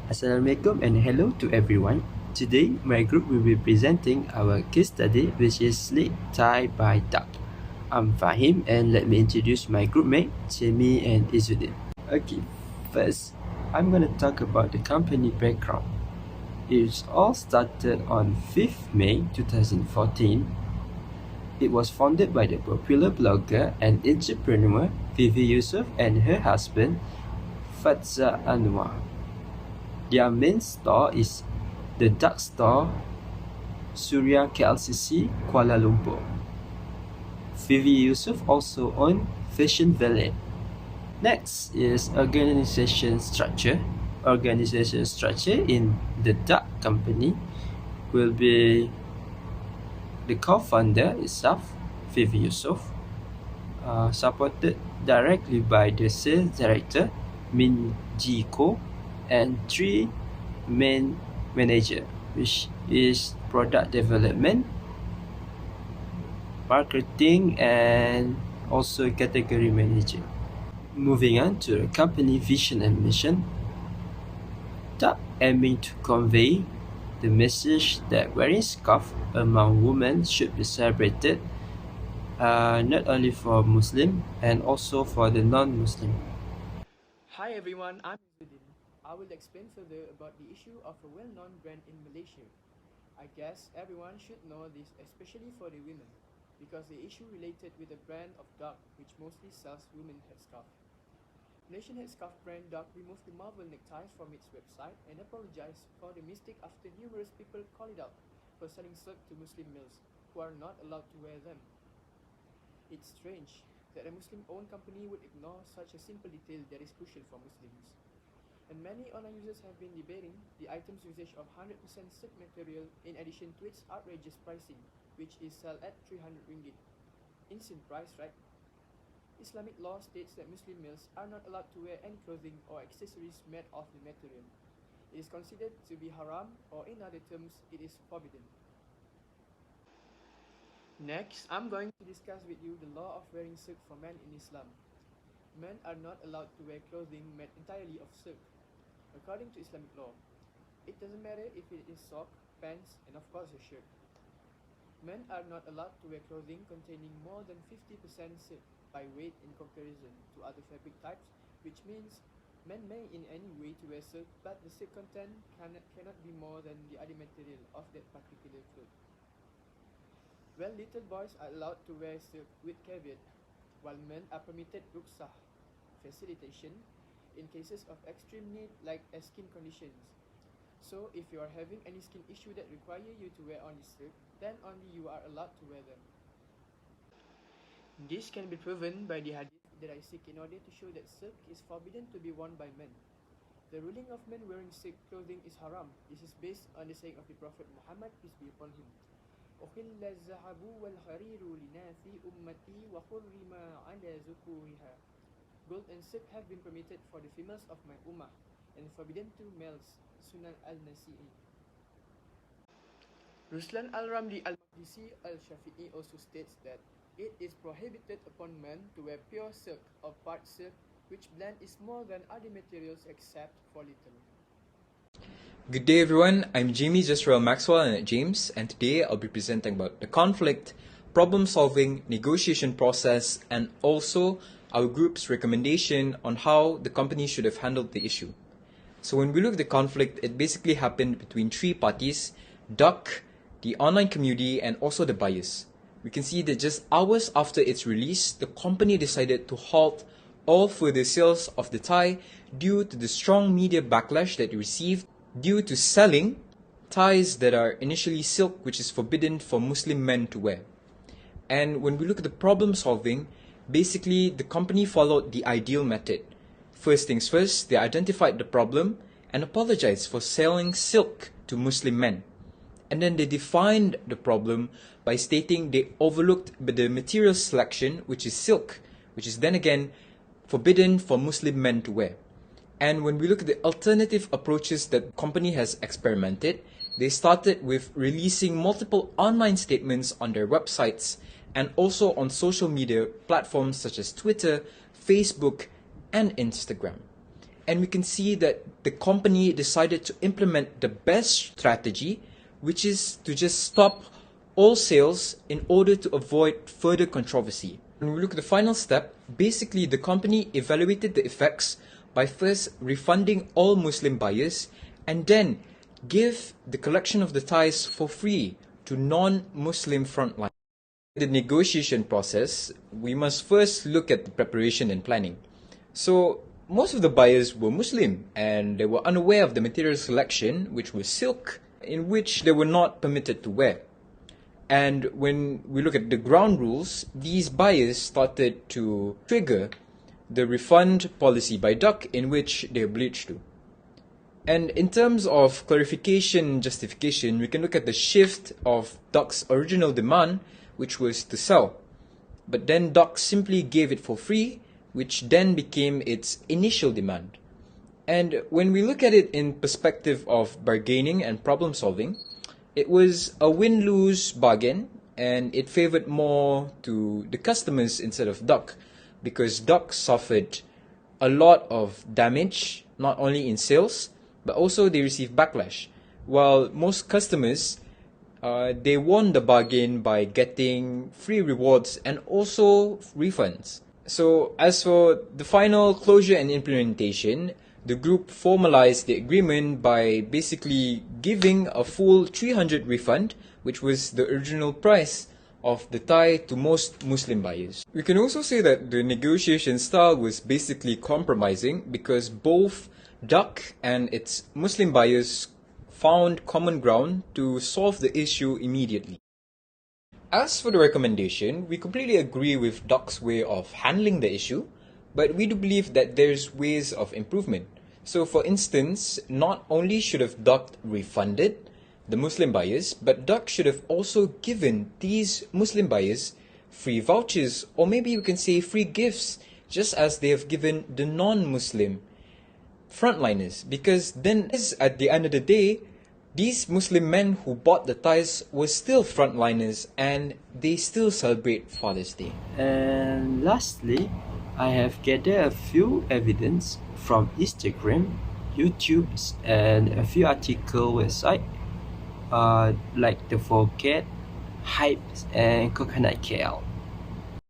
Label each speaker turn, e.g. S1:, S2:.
S1: Assalamualaikum and hello to everyone. Today, my group will be presenting our case study, which is slit tie by duck. I'm Fahim, and let me introduce my groupmate, Jamie and Izzuddin. Okay, first, I'm gonna talk about the company background. It all started on 5th May 2014. It was founded by the popular blogger and entrepreneur Vivi Yusuf and her husband, Fatza Anwar. Their main store is the Duck Store, Suria KLCC, Kuala Lumpur. Vivi Yusuf also owns Fashion Valet. Next is organization structure. Organization structure in the Duck company will be the co-founder itself, Vivi Yusuf, supported directly by the sales director, Min Ji Ko, and 3 main manager, which is product development, marketing, and also category manager. Moving on to the company vision and mission, dUCk aiming to convey the message that wearing scarf among women should be celebrated, not only for Muslim and also for the non-Muslim.
S2: Hi everyone, I'm Izzuddin. I will explain further about the issue of a well-known brand in Malaysia. I guess everyone should know this, especially for the women, because the issue related with the brand of dUCk, which mostly sells women headscarf. Malaysian headscarf brand dUCk removed the marble neckties from its website and apologized for the mistake after numerous people called it out for selling silk to Muslim males who are not allowed to wear them. It's strange that a Muslim-owned company would ignore such a simple detail that is crucial for Muslims. And many online users have been debating the item's usage of 100% silk material in addition to its outrageous pricing, which is sold at 300 ringgit. Insane price, right? Islamic law states that Muslim males are not allowed to wear any clothing or accessories made of the material. It is considered to be haram, or in other terms, it is forbidden. Next, I'm going to discuss with you the law of wearing silk for men in Islam. Men are not allowed to wear clothing made entirely of silk. According to Islamic law, it doesn't matter if it is sock, pants, and of course a shirt. Men are not allowed to wear clothing containing more than 50% silk by weight in comparison to other fabric types, which means men may in any way to wear silk, but the silk content cannot be more than the other material of that particular cloth. Well, little boys are allowed to wear silk with caveat, while men are permitted rukhsah, facilitation, in cases of extreme need like skin conditions. So, if you are having any skin issue that require you to wear only silk, then only you are allowed to wear them. This can be proven by the hadith that I seek in order to show that silk is forbidden to be worn by men. The ruling of men wearing silk clothing is haram. This is based on the saying of the Prophet Muhammad, peace be upon him. أحل الذهب والحرير لناس أمتي وحرم على ذكورها. Gold and silk have been permitted for the females of my ummah and forbidden to males. Sunan al-Nasi'i. Ruslan al-Ramli al-Maqdisi al-Shafi'i also states that it is prohibited upon men to wear pure silk or part silk which blend is more than other materials except for little.
S3: Good day everyone, I'm Jamie JESSERYL MAXWELL and James, and today I'll be presenting about the conflict, problem solving, negotiation process, and also our group's recommendation on how the company should have handled the issue. So when we look at the conflict, it basically happened between 3 parties, dUCk, the online community, and also the buyers. We can see that just hours after its release, the company decided to halt all further sales of the tie due to the strong media backlash that it received due to selling ties that are initially silk, which is forbidden for Muslim men to wear. And when we look at the problem solving, basically the company followed the ideal method. First things first, they identified the problem and apologized for selling silk to Muslim men. And then they defined the problem by stating they overlooked the material selection, which is silk, which is then again forbidden for Muslim men to wear. And when we look at the alternative approaches that the company has experimented, they started with releasing multiple online statements on their websites and also on social media platforms such as Twitter, Facebook, and Instagram. And we can see that the company decided to implement the best strategy, which is to just stop all sales in order to avoid further controversy. When we look at the final step, basically the company evaluated the effects by first refunding all Muslim buyers and then give the collection of the ties for free to non-Muslim frontline. The negotiation process, we must first look at the preparation and planning. So most of the buyers were Muslim and they were unaware of the material selection, which was silk, in which they were not permitted to wear. And when we look at the ground rules, these buyers started to trigger the refund policy by dUCk, in which they obliged to. And in terms of clarification and justification, we can look at the shift of dUCK's original demand, which was to sell. But then dUCK simply gave it for free, which then became its initial demand. And when we look at it in perspective of bargaining and problem solving, it was a win-lose bargain, and it favored more to the customers instead of dUCK, because dUCK suffered a lot of damage, not only in sales, but also they received backlash. While most customers, they won the bargain by getting free rewards and also refunds. So as for the final closure and implementation, the group formalized the agreement by basically giving a full 300 refund, which was the original price of the tie, to most Muslim buyers. We can also say that the negotiation style was basically compromising, because both dUCK and its Muslim buyers found common ground to solve the issue immediately. As for the recommendation, we completely agree with dUCK's way of handling the issue, but we do believe that there's ways of improvement. So for instance, not only should have dUCK refunded the Muslim buyers, but dUCK should have also given these Muslim buyers free vouchers, or maybe you can say free gifts, just as they have given the non-Muslim frontliners, because then at the end of the day, these Muslim men who bought the ties were still frontliners and they still celebrate Father's Day.
S1: And lastly, I have gathered a few evidence from Instagram, YouTube, and a few article websites like the Forget, Hype, and Coconut KL.